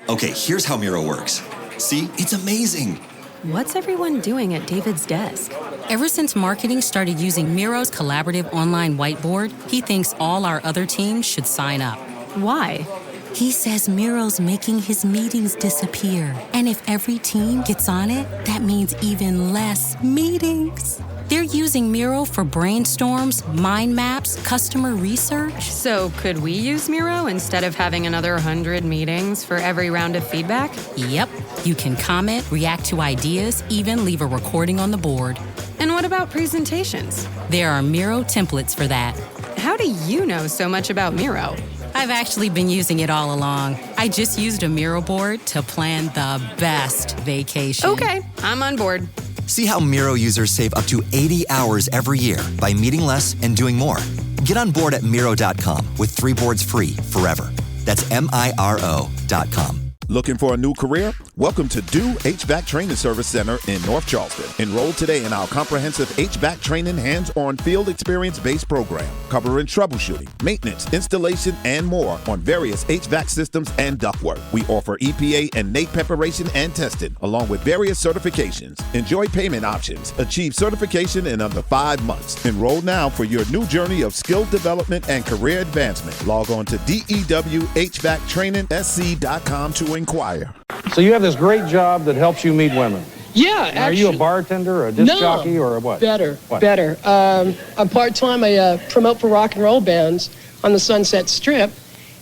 Okay, here's how Miro works. See, it's amazing. What's everyone doing at David's desk? Ever since marketing started using Miro's collaborative online whiteboard, he thinks all our other teams should sign up. Why? He says Miro's making his meetings disappear. And if every team gets on it, that means even less meetings. They're using Miro for brainstorms, mind maps, customer research. So could we use Miro instead of having another 100 meetings for every round of feedback? Yep. You can comment, react to ideas, even leave a recording on the board. And what about presentations? There are Miro templates for that. How do you know so much about Miro? I've actually been using it all along. I just used a Miro board to plan the best vacation. Okay, I'm on board. See how Miro users save up to 80 hours every year by meeting less and doing more. Get on board at Miro.com with 3 boards free forever. That's MIRO.com. Looking for a new career? Welcome to Do HVAC Training Service Center in North Charleston. Enroll today in our comprehensive HVAC training hands-on field experience-based program, covering troubleshooting, maintenance, installation, and more on various HVAC systems and ductwork. We offer EPA and NAEP preparation and testing, along with various certifications. Enjoy payment options. Achieve certification in under 5 months. Enroll now for your new journey of skill development and career advancement. Log on to DEWHVACTrainingSC.com to inquire. So you have this great job that helps you meet women. Yeah, actually. Are you a bartender or a disc jockey or a what? Better. Better. I'm part-time. I promote for rock and roll bands on the Sunset Strip,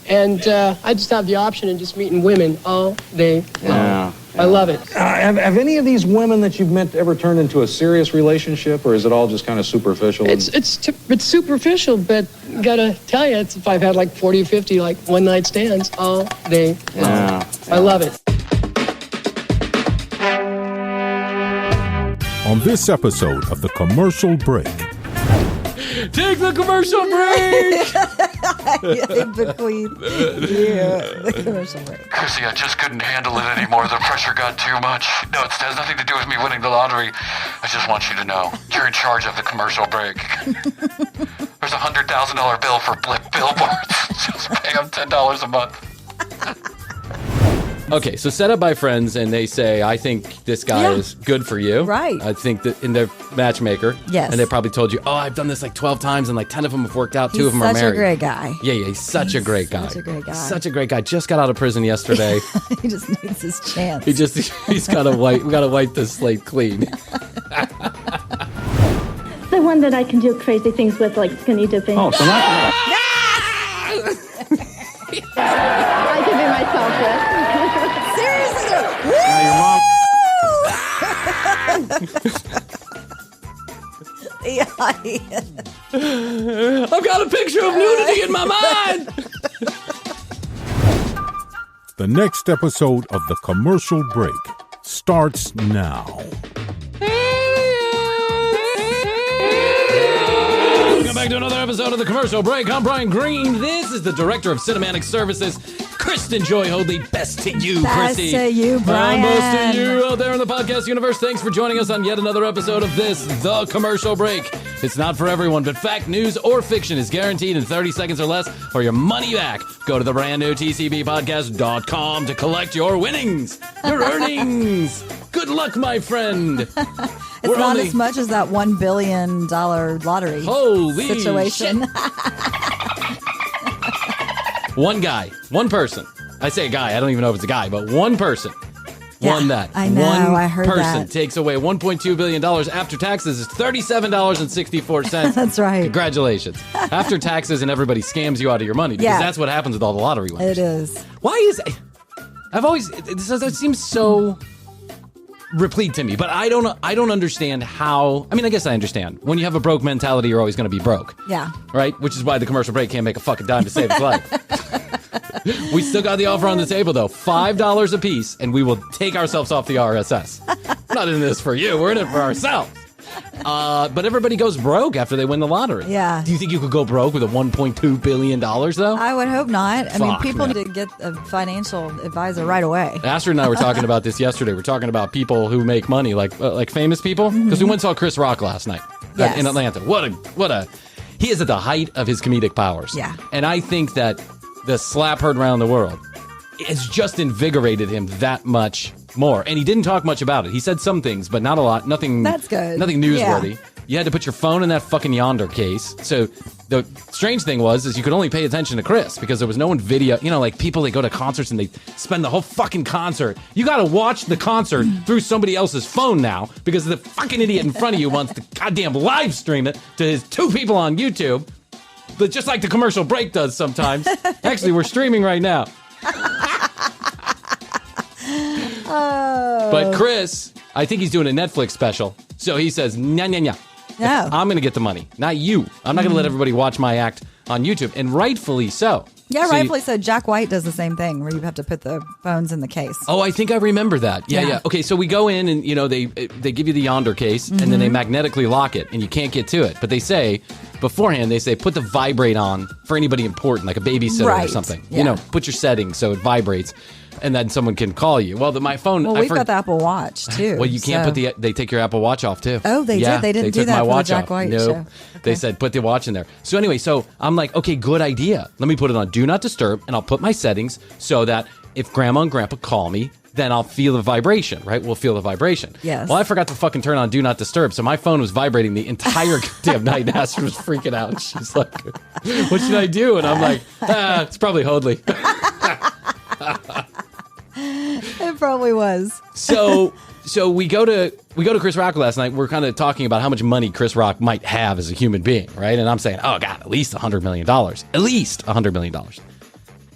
and I just have the option of just meeting women all day long. Yeah. I love it. Have any of these women that you've met ever turned into a serious relationship, or is it all just kind of superficial? It's superficial, but gotta tell you, if I've had like 40 or 50 like one-night stands all day long. Yeah. I love it. On this episode of The Commercial Break. Take the commercial break! The queen. Yeah, the commercial break. Krissy, I just couldn't handle it anymore. The pressure got too much. No, it has nothing to do with me winning the lottery. I just want you to know, you're in charge of the commercial break. There's a $100,000 bill for blip billboards. Just pay them $10 a month. Okay, so set up by friends, and they say, I think this guy is good for you. Right. I think that in their matchmaker. Yes. And they probably told you, I've done this like 12 times, and like 10 of them have worked out. 2 of them are married. He's such a great guy. Yeah, he's such a great guy. Such a great guy. Such a great guy. Just got out of prison yesterday. He just needs his chance. He's got to wipe. We got to wipe the slate clean. The one that I can do crazy things with, like skinny dipping. Oh, so not I can be myself with. Seriously? now your mom. I've got a picture of nudity in my mind. The next episode of The Commercial Break starts now. Welcome back to another episode of The Commercial Break. I'm Brian Green. This is the Director of Cinematic Services, Kristen Joy Hoadley. Best to you, Best Krissy. to you, Brian. Best to you out there in the podcast universe. Thanks for joining us on yet another episode of this, The Commercial Break. It's not for everyone, but fact, news, or fiction is guaranteed in 30 seconds or less or your money back. Go to the brand new TCBpodcast.com to collect your winnings, your earnings. Good luck, my friend. It's not as much as that $1 billion lottery Holy situation. One guy, one person. I say a guy, I don't even know if it's a guy, but one person won that. I know, I heard person that. takes away $1.2 billion after taxes is $37.64. That's right. Congratulations. After taxes and everybody scams you out of your money because that's what happens with all the lottery winners. It is. Why is it seems so replete to me, but I don't understand how. I mean, I guess I understand. When you have a broke mentality, you're always going to be broke. Yeah. Right? Which is why the commercial break can't make a fucking dime to save its life. We still got the offer on the table, though. $5 a piece, and we will take ourselves off the RSS. We're not in this for you. We're in it for ourselves. But everybody goes broke after they win the lottery. Yeah. Do you think you could go broke with a $1.2 billion, though? I would hope not. I mean, people man. need to get a financial advisor right away. Astrid and I were talking about this yesterday. We're talking about people who make money, like famous people. Because we went and saw Chris Rock last night in Atlanta. He is at the height of his comedic powers. Yeah. And I think that the slap heard around the world has just invigorated him that much more. And he didn't talk much about it. He said some things, but not a lot. Nothing. That's good. Nothing newsworthy. Yeah. You had to put your phone in that fucking Yonder case. So the strange thing is you could only pay attention to Chris because there was no one video. You know, like people, they go to concerts and they spend the whole fucking concert. You got to watch the concert through somebody else's phone now because the fucking idiot in front of you wants to goddamn live stream it to his 2 people on YouTube. But just like the commercial break does sometimes. Actually, we're streaming right now. But Chris, I think he's doing a Netflix special. So he says, nah. No. I'm going to get the money, not you. I'm not going to let everybody watch my act on YouTube. And rightfully so. Yeah, rightfully so. Jack White does the same thing where you have to put the phones in the case. Oh, I think I remember that. Yeah. Okay, so we go in and, they give you the Yonder case and then they magnetically lock it and you can't get to it. But they say, beforehand, put the vibrate on for anybody important, like a babysitter or something. Yeah. Put your settings so it vibrates. And then someone can call you. Well, my phone... Well, we've got the Apple Watch, too. Well, you can't they take your Apple Watch off, too. Oh, they did? They didn't do that for the Jack White show. Okay. They said, put the watch in there. So anyway, I'm like, okay, good idea. Let me put it on Do Not Disturb, and I'll put my settings so that if Grandma and Grandpa call me, then I'll feel the vibration, right? We'll feel the vibration. Yes. Well, I forgot to fucking turn on Do Not Disturb, so my phone was vibrating the entire damn night, and Astrid was freaking out. She's like, what should I do? And I'm like, it's probably Hoadley. It probably was. So we go to Chris Rock last night. We're kind of talking about how much money Chris Rock might have as a human being, right? And I'm saying, oh God, at least $100 million. At least $100 million.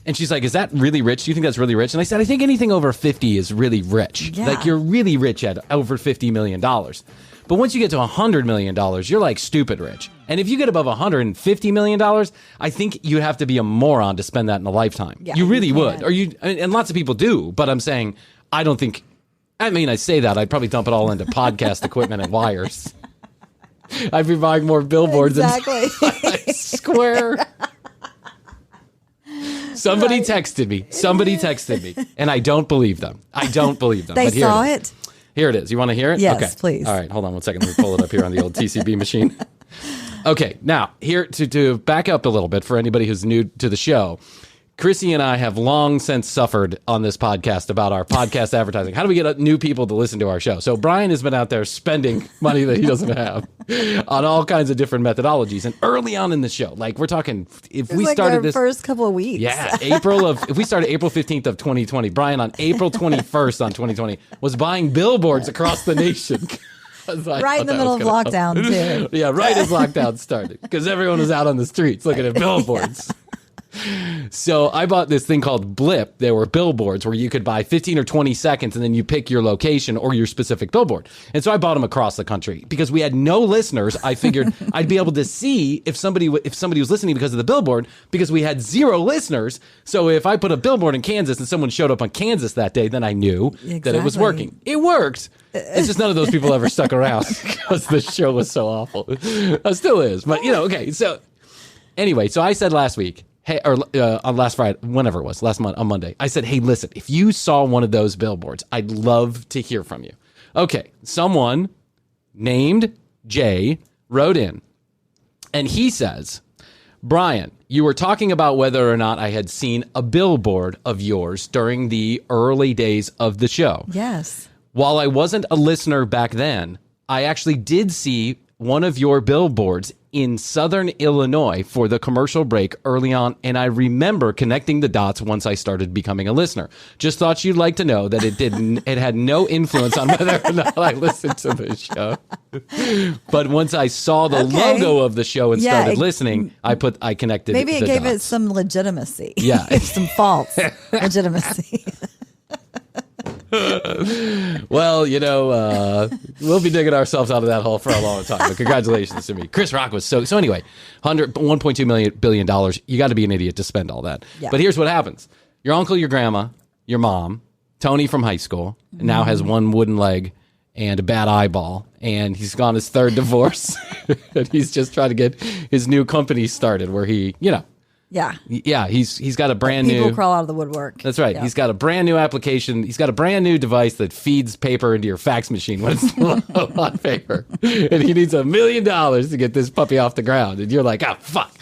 And she's like, is that really rich? Do you think that's really rich? And I said, I think anything over 50 is really rich. Yeah. Like you're really rich at over $50 million. But once you get to $100 million, you're like stupid rich. And if you get above $150 million, I think you have to be a moron to spend that in a lifetime. Yeah, you really would. And lots of people do. But I'm saying, I don't think, I say that, I'd probably dump it all into podcast equipment and wires. I'd be buying more billboards exactly. and Square. Somebody texted me, and I don't believe them. They but saw it? Here it is. You want to hear it? Yes, okay. Please. All right, hold on one second. Let me pull it up here on the old TCB machine. Okay, now, here to back up a little bit for anybody who's new to the show, Krissy and I have long since suffered on this podcast about our podcast advertising. How do we get new people to listen to our show? So Bryan has been out there spending money that he doesn't have on all kinds of different methodologies. And early on in the show, like we're talking, if we started this first couple of weeks, if we started April 15th of 2020, Bryan on April 21st on 2020 was buying billboards across the nation. Right in the middle of lockdown, too. Yeah, right as lockdown started, because everyone was out on the streets looking at billboards. So I bought this thing called Blip. There were billboards where you could buy 15 or 20 seconds and then you pick your location or your specific billboard. And so I bought them across the country because we had no listeners. I figured I'd be able to see if somebody was listening because of the billboard, because we had 0 listeners. So if I put a billboard in Kansas and someone showed up on Kansas that day, then I knew that it was working. It worked. It's just none of those people ever stuck around because the show was so awful. It still is. But, okay. So anyway, so I said last week, hey, or on last Friday, whenever it was, on Monday, I said, hey, listen, if you saw one of those billboards, I'd love to hear from you. Okay, someone named Jay wrote in, and he says, Bryan, you were talking about whether or not I had seen a billboard of yours during the early days of the show. Yes. While I wasn't a listener back then, I actually did see one of your billboards in Southern Illinois for the commercial break early on, and I remember connecting the dots once I started becoming a listener. Just thought you'd like to know that it had no influence on whether or not I listened to the show. But once I saw the logo of the show and started listening, I connected. Maybe it gave dots. it some legitimacy. Yeah, some false legitimacy. Well, we'll be digging ourselves out of that hole for a long time. But congratulations to me. Chris Rock was so anyway, $1.2 billion. You got to be an idiot to spend all that. Yeah. But here's what happens. Your uncle, your grandma, your mom, Tony from high school, now has one wooden leg and a bad eyeball, and he's gone his 3rd divorce. And he's just trying to get his new company started where he, Yeah, he's got a brand new... People crawl out of the woodwork. That's right. Yeah. He's got a brand new application. He's got a brand new device that feeds paper into your fax machine when it's low on paper. And he needs $1 million to get this puppy off the ground. And you're like, oh, fuck.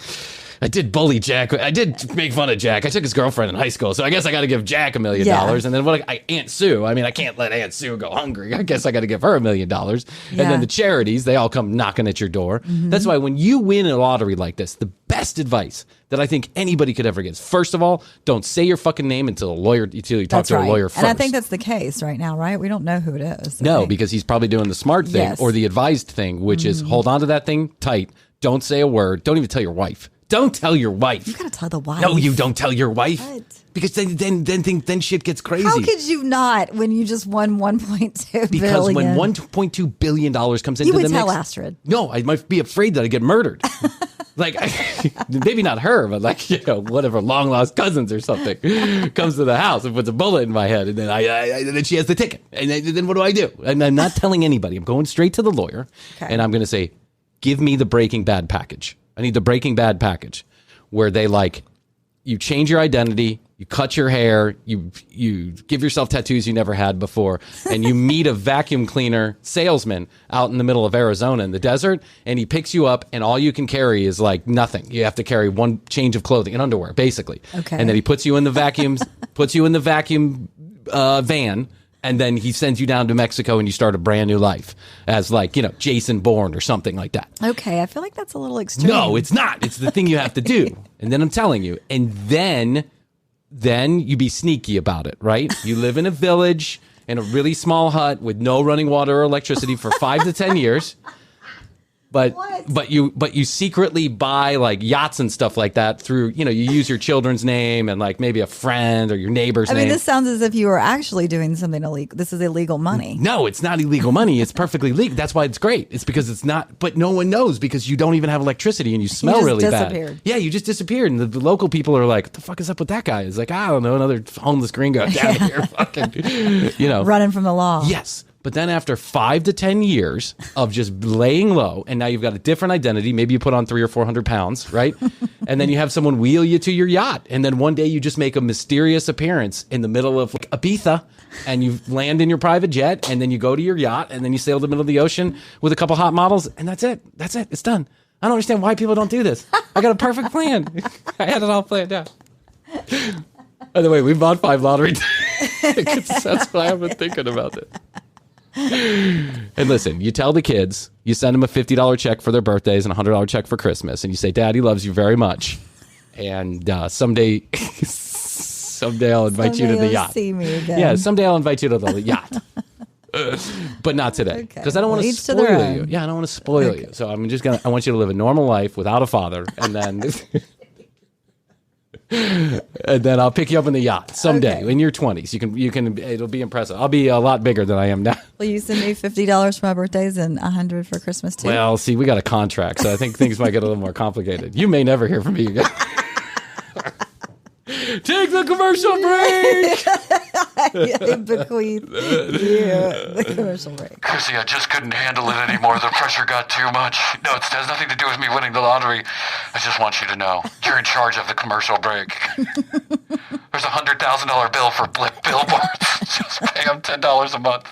I did bully Jack. I did make fun of Jack. I took his girlfriend in high school, so I guess I got to give Jack $1 million. And then Aunt Sue? I mean, I can't let Aunt Sue go hungry. I guess I got to give her $1 million. And then the charities, they all come knocking at your door. That's why when you win a lottery like this, the best advice that I think anybody could ever get is, first of all, don't say your fucking name until you talk to a lawyer first. And I think that's the case right now, right? We don't know who it is. No, because he's probably doing the smart thing or the advised thing, which is hold on to that thing tight. Don't say a word. Don't even tell your wife. Don't tell your wife. You gotta tell the wife. No, you don't tell your wife. What? Because then shit gets crazy. How could you not when you just won $1.2 billion? Because when $1.2 billion comes into the mix. You would tell Astrid. No, I might be afraid that I get murdered. Like, maybe not her, but like, one of her long lost cousins or something comes to the house and puts a bullet in my head. And then then she has the ticket. And then what do I do? And I'm not telling anybody. I'm going straight to the lawyer. Okay. And I'm going to say, give me the Breaking Bad package. I need the Breaking Bad package where they you change your identity, you cut your hair, you give yourself tattoos you never had before, and you meet a vacuum cleaner salesman out in the middle of Arizona in the desert, and he picks you up, and all you can carry is nothing. You have to carry one change of clothing and underwear, basically. Okay. And then he puts you in the vacuum van. And then he sends you down to Mexico and you start a brand new life as Jason Bourne or something like that. Okay, I feel like that's a little extreme. No, it's not. It's the thing you have to do. And then I'm telling you. And then you be sneaky about it, right? You live in a village in a really small hut with no running water or electricity for 5 to 10 years. But you secretly buy yachts and stuff like that through, you use your children's name and maybe a friend or your neighbor's name. I mean, this sounds as if you were actually doing something illegal. This is illegal money. No, it's not illegal money. It's perfectly legal. That's why it's great. It's because it's not, but no one knows because you don't even have electricity and you smell really bad. Yeah, you just disappeared. And the local people are like, what the fuck is up with that guy? It's like, I don't know, another homeless gringo down here fucking, running from the law. Yes. But then after 5 to 10 years of just laying low, and now you've got a different identity, maybe you put on 300 or 400 pounds, right? And then you have someone wheel you to your yacht. And then one day you just make a mysterious appearance in the middle of Ibiza, and you land in your private jet, and then you go to your yacht, and then you sail to the middle of the ocean with a couple hot models, and that's it. That's it. It's done. I don't understand why people don't do this. I got a perfect plan. I had it all planned out. By the way, we bought 5 lottery tickets. That's why I've been thinking about it. And listen, you tell the kids, you send them a $50 check for their birthdays and a $100 check for Christmas, and you say, Daddy loves you very much, and someday I'll invite you to the yacht. See me again. Yeah, someday I'll invite you to the yacht. But not today, because I don't want to spoil you. Yeah, I don't want to spoil you. So I'm just I want you to live a normal life without a father, and then and then I'll pick you up in the yacht someday in your 20s. You can. It'll be impressive. I'll be a lot bigger than I am now. Will you send me $50 for my birthdays and $100 for Christmas too? Well, see, we got a contract, so I think things might get a little more complicated. You may never hear from me again. Take the commercial break. I bequeath you the commercial break. Krissy, I just couldn't handle it anymore. The pressure got too much. No, it has nothing to do with me winning the lottery. I just want you to know you're in charge of the commercial break. There's a $100,000 bill for blip billboards. Just pay them $10 a month.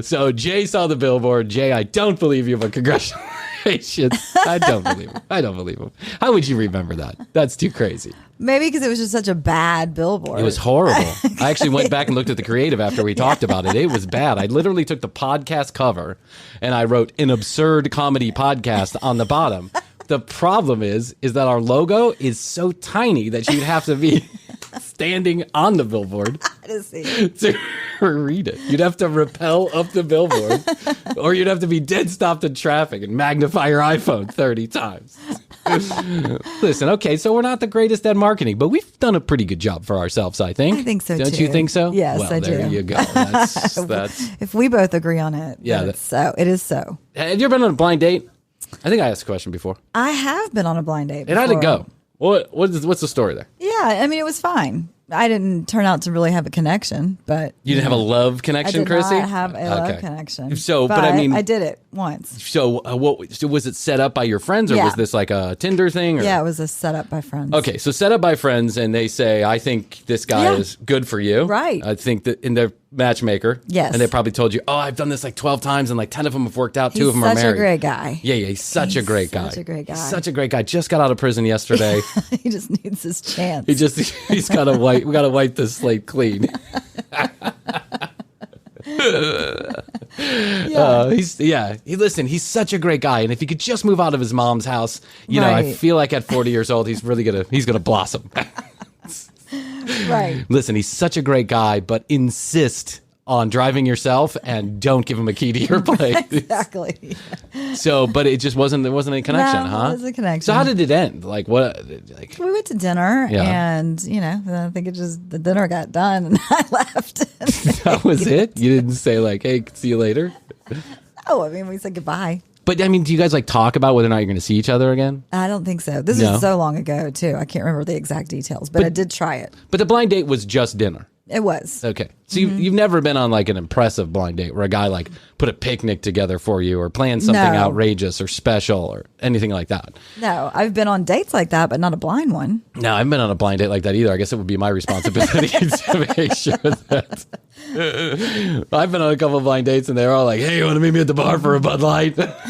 So Jay saw the billboard. Jay, I don't believe you, but congratulations. I don't believe him. How would you remember that? That's too crazy. Maybe because it was just such a bad billboard. It was horrible. I actually went back and looked at the creative after we talked about it. It was bad. I literally took the podcast cover and I wrote an absurd comedy podcast on the bottom. The problem is that our logo is so tiny that you'd have to be standing on the billboard to read it. You'd have to rappel up the billboard, or you'd have to be dead stopped in traffic and magnify your iPhone 30 times. Listen, okay, so we're not the greatest at marketing, but we've done a pretty good job for ourselves, I think. I think so, Don't you think so? Yes, well, I do. There you go. That's if we both agree on it, yeah, it is so. Have you ever been on a blind date? I think I asked a question before. I have been on a blind date before. And how'd it go? What's the story there? Yeah, I mean, it was fine. I didn't turn out to really have a connection, but you didn't have a love connection, Krissy? I did not have a love connection. So, but I mean, I did it once. So, so was it set up by your friends, or was this like a Tinder thing? Or? Yeah, it was a set up by friends. Okay, so set up by friends, and they say, "I think this guy is good for you." Right. I think that in their matchmaker. Yes. And they probably told you, "Oh, I've done this like 12 times, and like 10 of them have worked out. 2 of them are married." He's such a great guy. Yeah, he's such a great guy. Such a great guy. He's such a great guy. Just got out of prison yesterday. He just needs his chance. He's got to wipe. We got to wipe this slate clean. Listen, he's such a great guy, and if he could just move out of his mom's house, you know, I feel like at 40 years old, he's gonna blossom. Right. Listen, he's such a great guy, but insist on driving yourself and don't give him a key to your place. Exactly. So, but there wasn't any connection, huh? There was a connection. So how did it end? Like what? Like we went to dinner, and I think the dinner got done, and I left. That was it. You didn't say like, "Hey, see you later." Oh, I mean, we said goodbye. But I mean, do you guys like talk about whether or not you're going to see each other again? I don't think so. This is so long ago too. I can't remember the exact details, but I did try it. But the blind date was just dinner. It was. Okay. So you've never been on like an impressive blind date where a guy like put a picnic together for you or planned something outrageous or special or anything like that? No, I've been on dates like that, but not a blind one. No, I haven't been on a blind date like that either. I guess it would be my responsibility to make sure that. I've been on a couple of blind dates and they're all like, "Hey, you want to meet me at the bar for a Bud Light?" But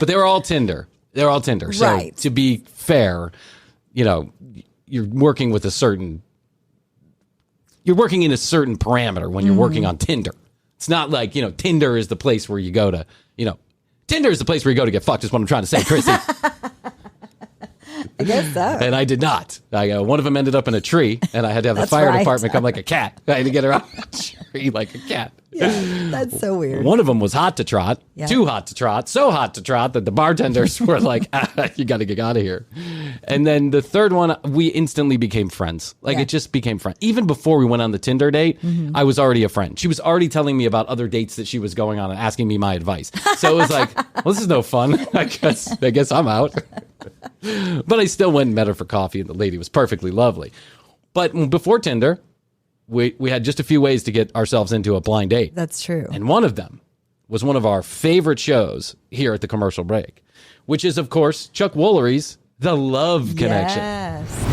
they were all Tinder. They're all Tinder. So right. To be fair, you're working with you're working in a certain parameter when you're working on Tinder. It's not like, Tinder is the place where you go to, Tinder is the place where you go to get fucked is what I'm trying to say, Krissy. I guess so. And I did not. One of them ended up in a tree, and I had to have the fire department come like a cat. I had to get her out of the tree like a cat. Yeah, that's so weird. One of them was hot to trot, too hot to trot, so hot to trot that the bartenders were like, "You got to get out of here." And then the third one, we instantly became friends. It just became friends. Even before we went on the Tinder date, I was already a friend. She was already telling me about other dates that she was going on and asking me my advice. So it was like, well, this is no fun. I guess I'm out. But I still went and met her for coffee, and the lady was perfectly lovely. But before Tinder, we had just a few ways to get ourselves into a blind date. That's true. And one of them was one of our favorite shows here at the Commercial Break, which is, of course, Chuck Woolery's The Love Connection. Yes.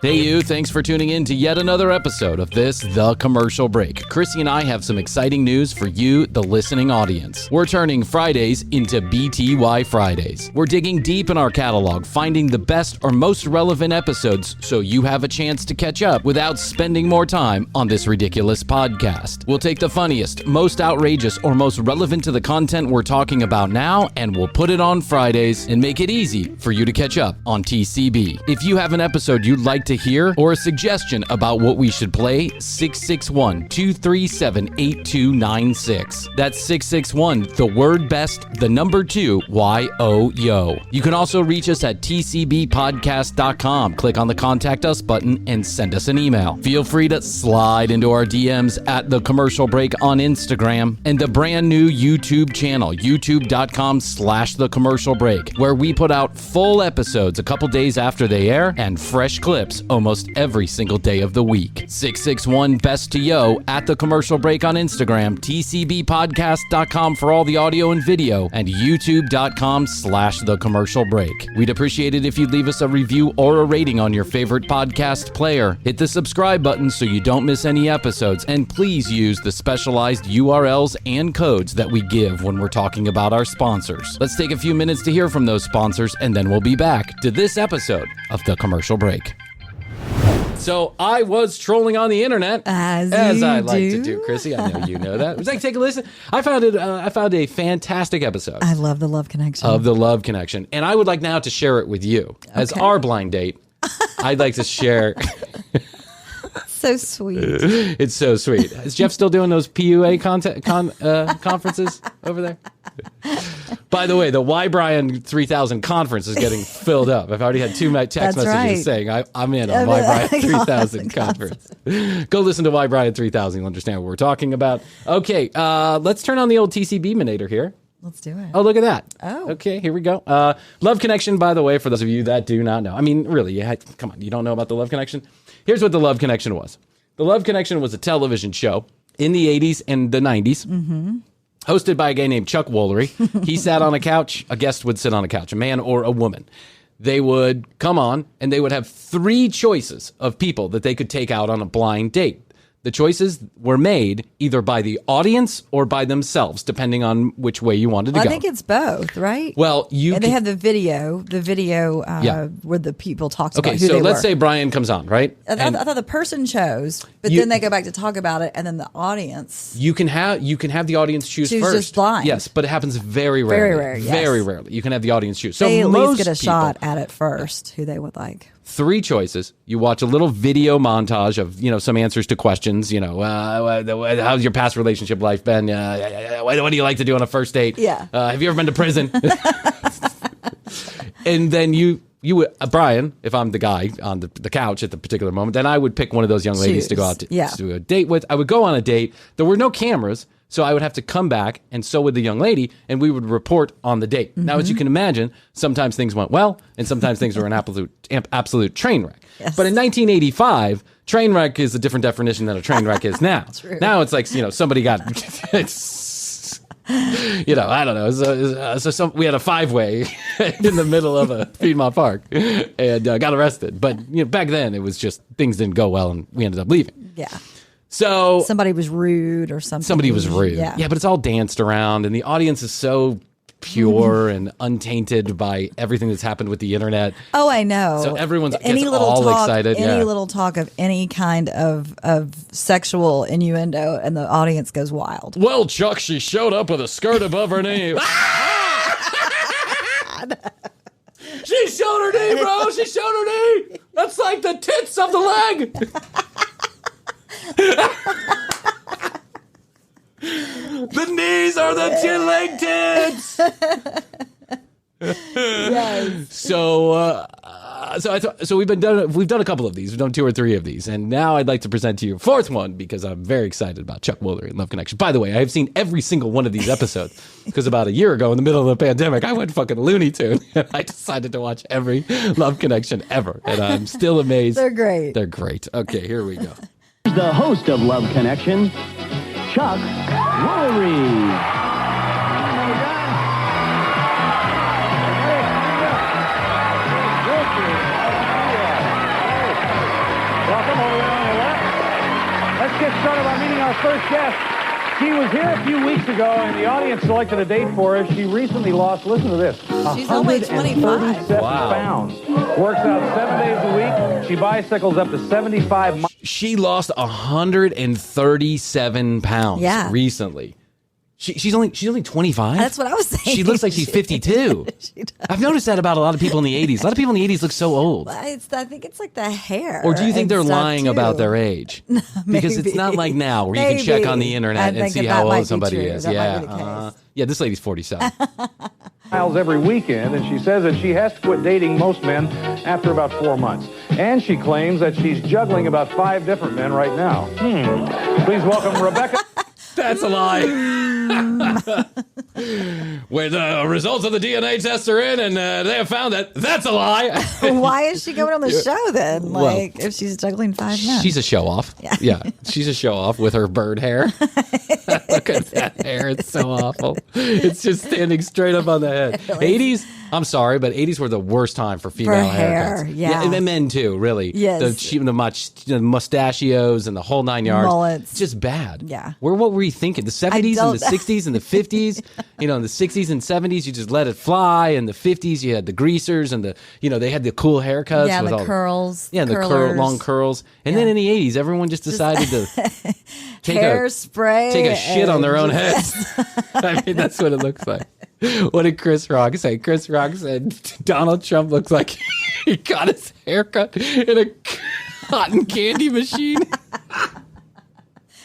Hey you, thanks for tuning in to yet another episode of this, The Commercial Break. Krissy and I have some exciting news for you, the listening audience. We're turning Fridays into BTY Fridays. We're digging deep in our catalog, finding the best or most relevant episodes so you have a chance to catch up without spending more time on this ridiculous podcast. We'll take the funniest, most outrageous, or most relevant to the content we're talking about now, and we'll put it on Fridays and make it easy for you to catch up on TCB. If you have an episode you'd like to hear or a suggestion about what we should play, 661-237-8296. That's 661, the word best, the number 2, YOYO. You can also reach us at tcbpodcast.com. Click on the Contact Us button and send us an email. Feel free to slide into our DMs at The Commercial Break on Instagram and the brand new YouTube channel, youtube.com/The Commercial Break, where we put out full episodes a couple days after they air and fresh clips almost every single day of the week. 661 Best to Yo at The Commercial Break on Instagram, tcbpodcast.com for all the audio and video, and youtube.com/The Commercial Break. We'd appreciate it if you'd leave us a review or a rating on your favorite podcast player. Hit the subscribe button so you don't miss any episodes, and please use the specialized URLs and codes that we give when we're talking about our sponsors. Let's take a few minutes to hear from those sponsors, and then we'll be back to this episode of The Commercial Break. So I was trolling on the internet, as I like to do, Krissy. I know you know that. Would you like to take a listen? I found a fantastic episode. I love The Love Connection. Of The Love Connection. And I would like now to share it with you. As our blind date, I'd like to share... So sweet. It's so sweet. Is Jeff still doing those PUA conferences over there? By the way, the Y Bryan 3000 conference is getting filled up. I've already had 2 text messages saying I'm in on Y Bryan 3000 conference. Go listen to Y Bryan 3000. You'll understand what we're talking about. Okay, let's turn on the old TCB-minator here. Let's do it. Oh, look at that. Oh. Okay, here we go. Love Connection, by the way, for those of you that do not know. I mean, really, come on, you don't know about the Love Connection? Here's what the Love Connection was. The Love Connection was a television show in the 80s and the 90s, hosted by a guy named Chuck Woolery. He sat on a couch. A guest would sit on a couch, a man or a woman. They would come on, and they would have 3 choices of people that they could take out on a blind date. The choices were made either by the audience or by themselves, depending on which way you wanted to go. I think it's both, right? Well, they have the video where the people talks about who they were. Okay, so let's say Bryan comes on, right? I thought the person chose, but then they go back to talk about it, and then the audience. You can have the audience choose first. Just blind. Yes, but it happens very rarely. Very rare, yes. Very rarely. You can have the audience choose. So they at most least get a people, shot at it first, who they would like. 3 choices. You watch a little video montage of, some answers to questions. How's your past relationship life been? What do you like to do on a first date? Yeah. Have you ever been to prison? And then you would, Bryan, if I'm the guy on the couch at the particular moment, then I would pick one of those young ladies to go out to a date with. I would go on a date. There were no cameras, so I would have to come back, and so would the young lady, and we would report on the date. Now, as you can imagine, sometimes things went well, and sometimes things were an absolute train wreck. Yes. But in 1985, train wreck is a different definition than a train wreck is now. True. Now it's like, somebody got... I don't know. So we had a 5-way in the middle of a Piedmont Park and got arrested. But back then, it was just things didn't go well, and we ended up leaving. Yeah. So somebody was rude or something. Somebody was rude. Yeah, but it's all danced around, and the audience is so pure and untainted by everything that's happened with the internet. Oh, I know. So everyone's any little all talk, excited. Any little talk of any kind of sexual innuendo, and the audience goes wild. Well, Chuck, she showed up with a skirt above her knee. She showed her knee, bro. She showed her knee. That's like the tits of the leg. The knees are the leg tits. Yes. So we've done a couple of these. We've done 2 or 3 of these, and now I'd like to present to you a 4th one because I'm very excited about Chuck Woolery and Love Connection. By the way, I have seen every single one of these episodes because about a year ago, in the middle of the pandemic, I went fucking Looney Tune and I decided to watch every Love Connection ever, and I'm still amazed. They're great. They're great. Okay, here we go. The host of Love Connection, Chuck Woolery. Welcome over there on the left. Let's get started by meeting our first guest. She was here a few weeks ago, and the audience selected a date for her. She recently lost, listen to this, She's only 25. pounds. Works out 7 days a week. She bicycles up to 75 miles. She lost 137 pounds recently. She's only 25? That's what I was saying. She looks like she's 52. She does. I've noticed that about a lot of people in the 80s. A lot of people in the 80s look so old. I think it's like the hair. Or do you think they're stuff, lying too. about their age? Because it's not like now where you can check on the internet and see how old somebody is. Yeah, this lady's 47. Miles every weekend, and she says that she has to quit dating most men after about 4 months. And she claims that she's juggling about 5 different men right now. Please welcome Rebecca. That's a lie. When the results of the DNA tests are in, and they have found that that's a lie. Why is she going on the show then? Like, if she's juggling 5 men, she's a show off. Yeah, she's a show off with her bird hair. Look at that hair; it's so awful. It's just standing straight up on the head. Really? 80s. I'm sorry, but 80s were the worst time for female hair. haircuts. Yeah, and men too. Really. Yes. The mustachios and the whole 9 yards. Mullets. It's just bad. Yeah. What were you thinking? The 70s and the 60s and the 50s. In the 60s and 70s, you just let it fly. In the 50s, you had the greasers and they had the cool haircuts. Yeah, with the all curls. Yeah, the long curls. And then in the 80s, everyone just decided to take hairspray, a shit on their own heads. I mean, that's what it looks like. What did Chris Rock say? Chris Rock said Donald Trump looks like he got his haircut in a cotton candy machine.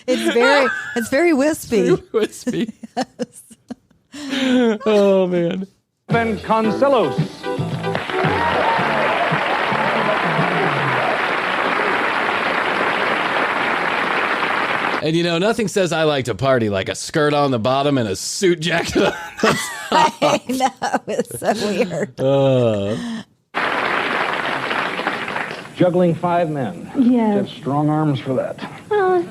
It's very wispy. Wispy. Yes. Oh man. Ben Concelos. And you know, nothing says I like to party like a skirt on the bottom and a suit jacket on the top. I know, it's so weird. Juggling 5 men. Yes. You have strong arms for that. No.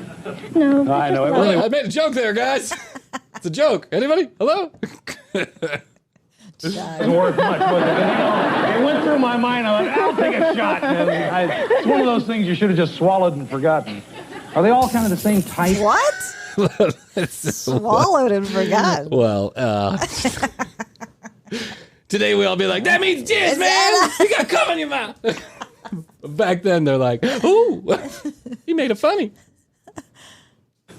I know. I made a joke there, guys. It's a joke. Anybody? Hello? Doesn't work much, was it? It went through my mind. I'm like, I'll take a shot. And it's one of those things you should have just swallowed and forgotten. Are they all kind of the same type? What? Swallowed and forgotten. Well, today we all be like, that means jizz, man. You got cum in your mouth. Back then, they're like, ooh, he made it funny.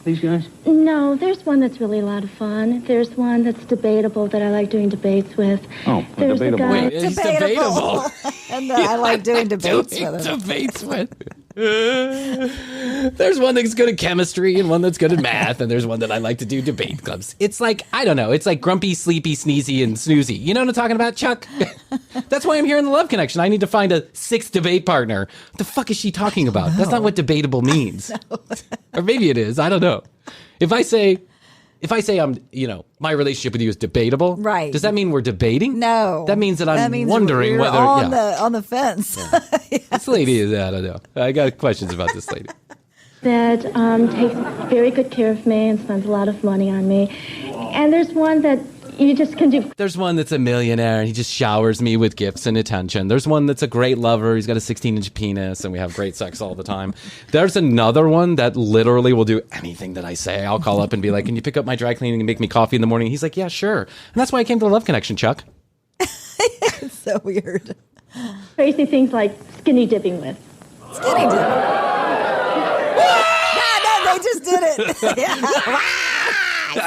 These guys? No, there's one that's really a lot of fun. There's one that's debatable that I like doing debates with. Oh, there's debatable. A guy, Wait, he's debatable. And I like doing debates with him. Debates with. There's one that's good at chemistry and one that's good at math, and there's one that I like to do debate clubs. It's like, I don't know, it's like grumpy, sleepy, sneezy, and snoozy. You know what I'm talking about, Chuck? That's why I'm here in the Love Connection. I need to find a 6th debate partner. What the fuck is she talking about? That's not what debatable means. Or maybe it is. I don't know. If I say I'm, my relationship with you is debatable, right? Does that mean we're debating? No. That means that I'm wondering you're whether on the fence. Yeah. Yes. This lady is, I don't know. I got questions about this lady. that takes very good care of me and spends a lot of money on me. And there's one that you just can do. There's one that's a millionaire and he just showers me with gifts and attention. There's one that's a great lover. He's got a 16-inch penis and we have great sex all the time. There's another one that literally will do anything that I say. I'll call up and be like, can you pick up my dry cleaning and make me coffee in the morning? He's like, yeah, sure. And that's why I came to the Love Connection, Chuck. It's so weird. Crazy things like skinny dipping with. Skinny dipping. No, they just did it. Yeah.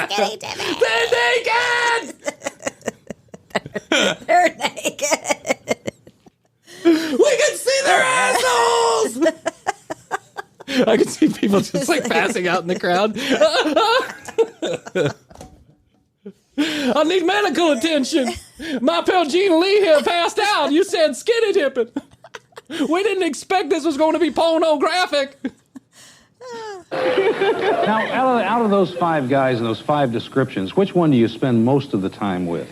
Skinny dipping. They're naked! They're naked. We can see their assholes! I can see people just like passing out in the crowd. I need medical attention. My pal Gene Lee here passed out. You said skinny dipping. We didn't expect this was going to be pornographic. Now, out of those 5 guys and those 5 descriptions, which one do you spend most of the time with?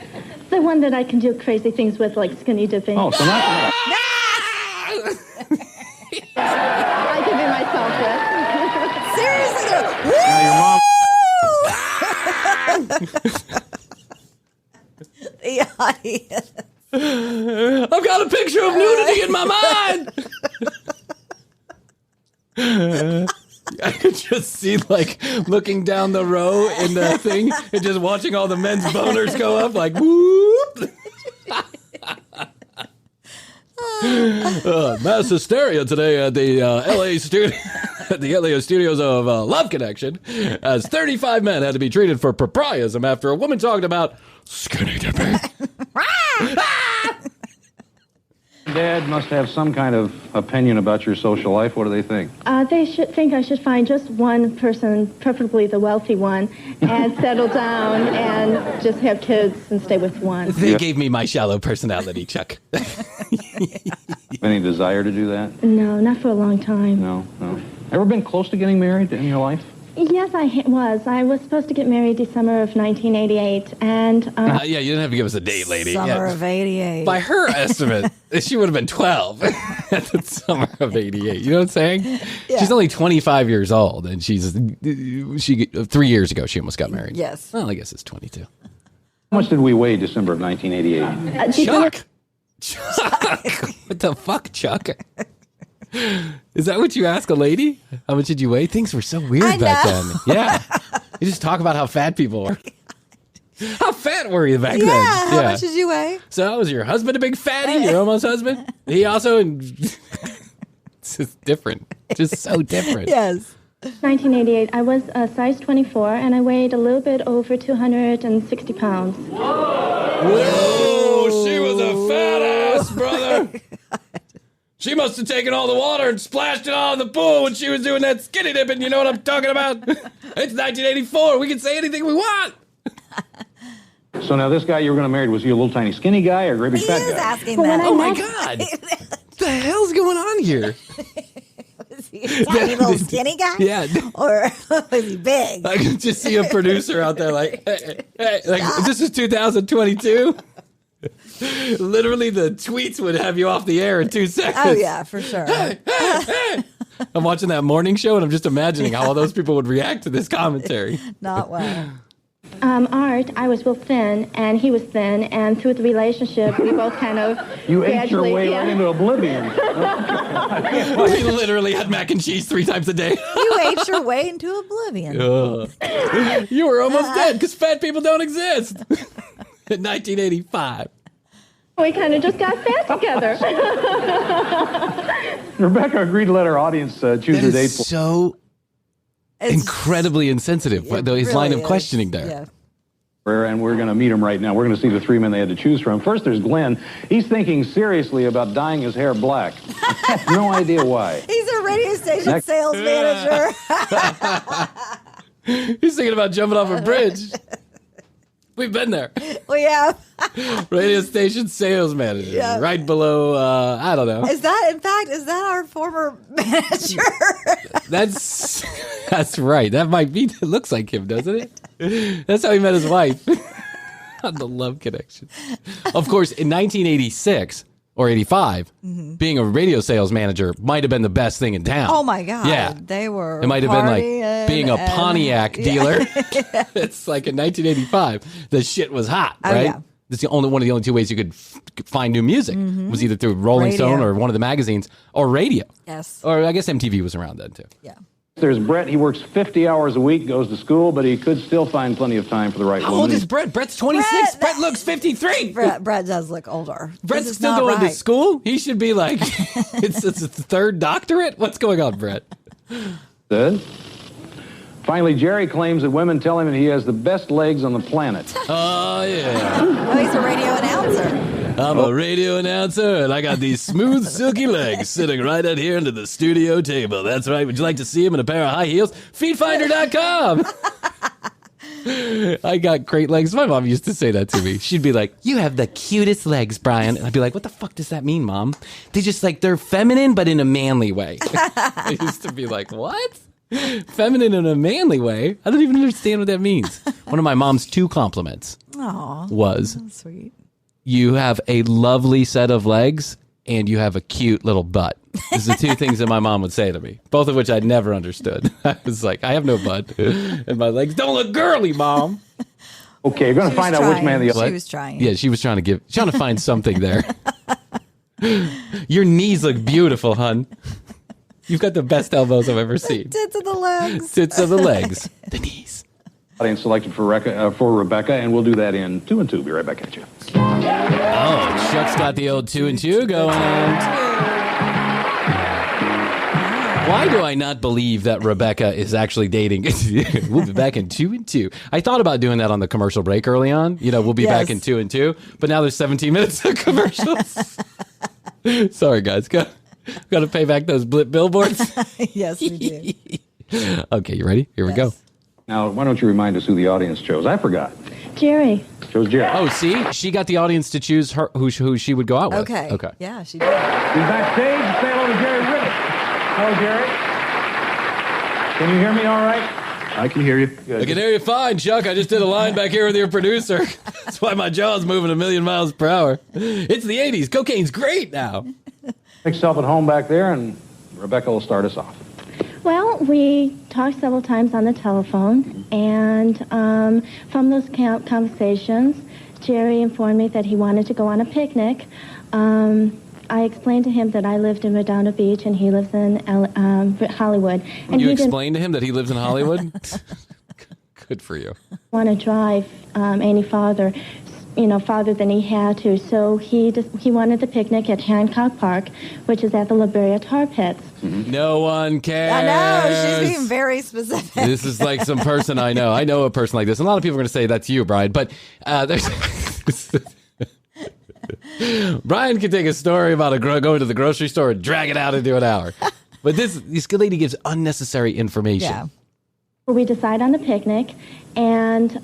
The one that I can do crazy things with, like skinny dipping. Oh, so not... I can be myself with. Seriously. Now, your mom... The audience. I've got a picture of nudity in my mind. I could just see, like, looking down the row in the thing and just watching all the men's boners go up, like, whoop. Mass hysteria today at the LA studios of Love Connection, as 35 men had to be treated for propriism after a woman talked about skinny dipping. Dad must have some kind of opinion about your social life. What do they think? They should think I should find just one person, preferably the wealthy one, and settle down and just have kids and stay with one. They gave me my shallow personality, Chuck. Any desire to do that? No, not for a long time. No. Ever been close to getting married in your life? Yes, I was. I was supposed to get married December of 1988, and... yeah, you didn't have to give us a date, lady. Summer of 88. By her estimate, she would have been 12 at the summer of 88. You know what I'm saying? Yeah. She's only 25 years old, and she 3 years ago, she almost got married. Yes. Well, I guess it's 22. How much did we weigh December of 1988? Chuck! What the fuck, Chuck? Is that what you ask a lady? How much did you weigh? Things were so weird back then. Yeah. You just talk about how fat people were. How fat were you back then? Yeah, how much did you weigh? So was your husband a big fatty? Your almost husband? He also... It's just different. Just so different. Yes. 1988, I was a size 24, and I weighed a little bit over 260 pounds. Whoa, she was a fat ass, brother. She must have taken all the water and splashed it all in the pool when she was doing that skinny dipping. You know what I'm talking about? It's 1984. We can say anything we want. So now this guy you were going to marry, was he a little tiny skinny guy or a great big fat guy? He is asking that. Oh, my God. What the hell's going on here? tiny little skinny guy? Yeah. Or was he big? I can just see a producer out there like, hey, like, this is 2022. Literally, the tweets would have you off the air in 2 seconds. Oh, yeah, for sure. Hey. I'm watching that morning show, and I'm just imagining how all those people would react to this commentary. Not well. Art, I was real thin, and he was thin, and through the relationship, we both kind of You ate your way right into oblivion. We literally had mac and cheese 3 times a day. You ate your way into oblivion. You were almost dead because fat people don't exist. In 1985. We kind of just got fat together. Rebecca agreed to let our audience choose a date. So incredibly insensitive, though his line of questioning there. Yeah. And we're going to meet him right now. We're going to see the 3 men they had to choose from. First, there's Glenn. He's thinking seriously about dyeing his hair black. No idea why. He's a radio station sales manager. He's thinking about jumping off a bridge. We've been there. We have. Radio station sales manager. Right below, I don't know. Is that our former manager? That's right. That might be, it looks like him, doesn't it? That's how he met his wife. On the Love Connection. Of course, in 1986 or 85, being a radio sales manager might have been the best thing in town. Oh my God. Yeah. They were. It might have been like being a Pontiac dealer. It's like in 1985, the shit was hot, right? Yeah. That's one of the only 2 ways you could find new music was either through Rolling Stone or one of the magazines or radio. Yes. Or I guess MTV was around then too. Yeah. There's Brett. He works 50 hours a week, goes to school, but he could still find plenty of time for the right woman. How old is Brett? Brett's 26. Brett looks 53. Brett does look older. Brett's still going to school? He should be like, it's the 3rd doctorate? What's going on, Brett? Good. Finally, Jerry claims that women tell him that he has the best legs on the planet. Oh, yeah. Oh, he's a radio announcer. I'm a radio announcer, and I got these smooth, silky legs sitting right out here under the studio table. That's right. Would you like to see him in a pair of high heels? Feetfinder.com. I got great legs. My mom used to say that to me. She'd be like, you have the cutest legs, Brian. And I'd be like, what the fuck does that mean, Mom? They just like, they're feminine, but in a manly way. I used to be like, what? Feminine in a manly way? I don't even understand what that means. One of my mom's 2 compliments was, sweet. You have a lovely set of legs and you have a cute little butt. These are 2 things that my mom would say to me, both of which I'd never understood. I was like, I have no butt and my legs don't look girly, Mom. Okay, you're going to find out which man the other. She was trying. Yeah, she was trying to find something there. Your knees look beautiful, hun. You've got the best elbows I've ever seen. Tits of the legs. Tits of the legs. The knees. Audience selected for Rebecca, and we'll do that in 2 and 2. Be right back at you. Oh, Chuck's got the old 2 and 2 going on. Why do I not believe that Rebecca is actually dating? We'll be back in 2 and 2. I thought about doing that on the commercial break early on. You know, we'll be back in 2 and 2. But now there's 17 minutes of commercials. Sorry, guys. Got to pay back those blip billboards. Yes, we do. Okay, you ready? Here we go. Now, why don't you remind us who the audience chose? I forgot. Jerry. Chose Jerry. Oh, see? She got the audience to choose her who she would go out with. Okay. Yeah, she did. He's backstage. Say hello to Jerry Ribbit. Hello, Jerry. Can you hear me all right? I can hear you. Good. I can hear you fine, Chuck. I just did a line back here with your producer. That's why my jaw's moving 1,000,000 miles per hour. It's the 80s. Cocaine's great now. Make yourself at home back there, and Rebecca will start us off. Well, we talked several times on the telephone, and from those conversations, Jerry informed me that he wanted to go on a picnic. I explained to him that I lived in Redondo Beach, and he lives in Hollywood. And you explained to him that he lives in Hollywood? Good for you. Want to drive any farther, farther than he had to. So he wanted the picnic at Hancock Park, which is at the La Brea Tar Pits. No one cares. I know. She's being very specific. This is like some person I know. I know a person like this. And a lot of people are going to say that's you, Brian. But there's... Brian can take a story about going to the grocery store and drag it out into an hour. But this lady gives unnecessary information. Yeah. We decide on the picnic, and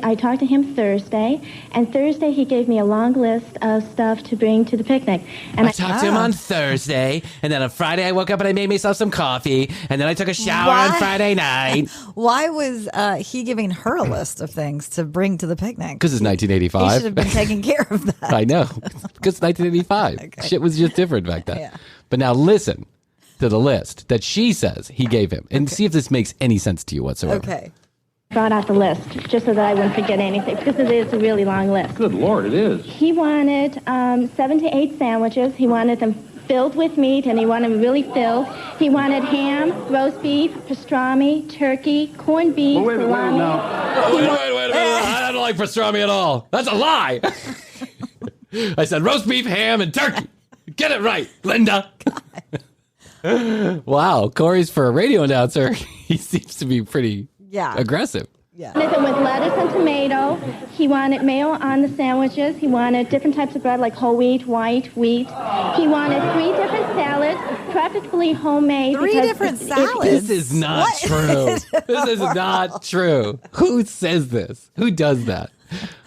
I talked to him Thursday, and Thursday he gave me a long list of stuff to bring to the picnic. And I talked to him on Thursday, and then on Friday I woke up and I made myself some coffee, and then I took a shower on Friday night. Why was he giving her a list of things to bring to the picnic? Because it's 1985. He should have been taking care of that. I know. Because 1985. Okay. Shit was just different back then. Yeah. But now listen to the list that she says he gave him, and see if this makes any sense to you whatsoever. Okay. Brought out the list just so that I wouldn't forget anything, because it is a really long list. Good Lord, it is. He wanted 7 to 8 sandwiches. He wanted them filled with meat, and he wanted them really filled. He wanted ham, roast beef, pastrami, turkey, corned beef, Wait a minute now. Wait a minute. I don't like pastrami at all. That's a lie. I said roast beef, ham, and turkey. Get it right, Linda. Wow, Corey's for a radio announcer. He seems to be pretty aggressive. Yeah. With lettuce and tomato. He wanted mayo on the sandwiches. He wanted different types of bread, like whole wheat, white wheat. He wanted 3 different salads, practically homemade. 3 different salads? This is not true. This is not true. Who says this? Who does that?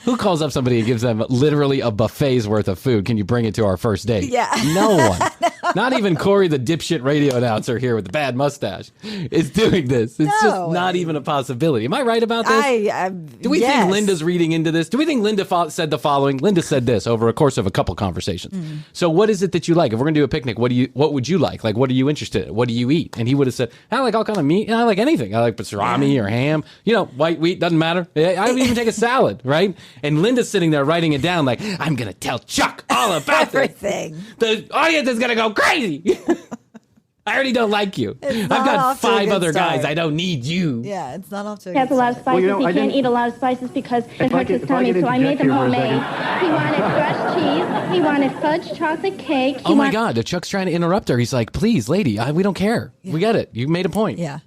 Who calls up somebody and gives them literally a buffet's worth of food? Can you bring it to our first date? Yeah. No one. Not even Corey, the dipshit radio announcer here with the bad mustache, is doing this. It's just not even a possibility. Am I right about this? Do we think Linda's reading into this? Do we think Linda said the following? Linda said this over a course of a couple conversations. So what is it that you like? If we're going to do a picnic, what would you like? Like, what are you interested in? What do you eat? And he would have said, I like all kind of meat. I like anything. I like pastrami or ham. You know, white wheat, doesn't matter. I would even take a salad, right? And Linda's sitting there writing it down like, I'm going to tell Chuck all about everything. The audience is going to go crazy. I already don't like you. I've got 5 other guys. I don't need you. Yeah, it's not off to a He has a lot of spices. Well, he can't eat a lot of spices because it hurts his tummy, so I made them homemade. He wanted fresh cheese. He wanted fudge chocolate cake. Oh, my God. Chuck's trying to interrupt her. He's like, please, lady, we don't care. Yeah. We get it. You made a point. Yeah.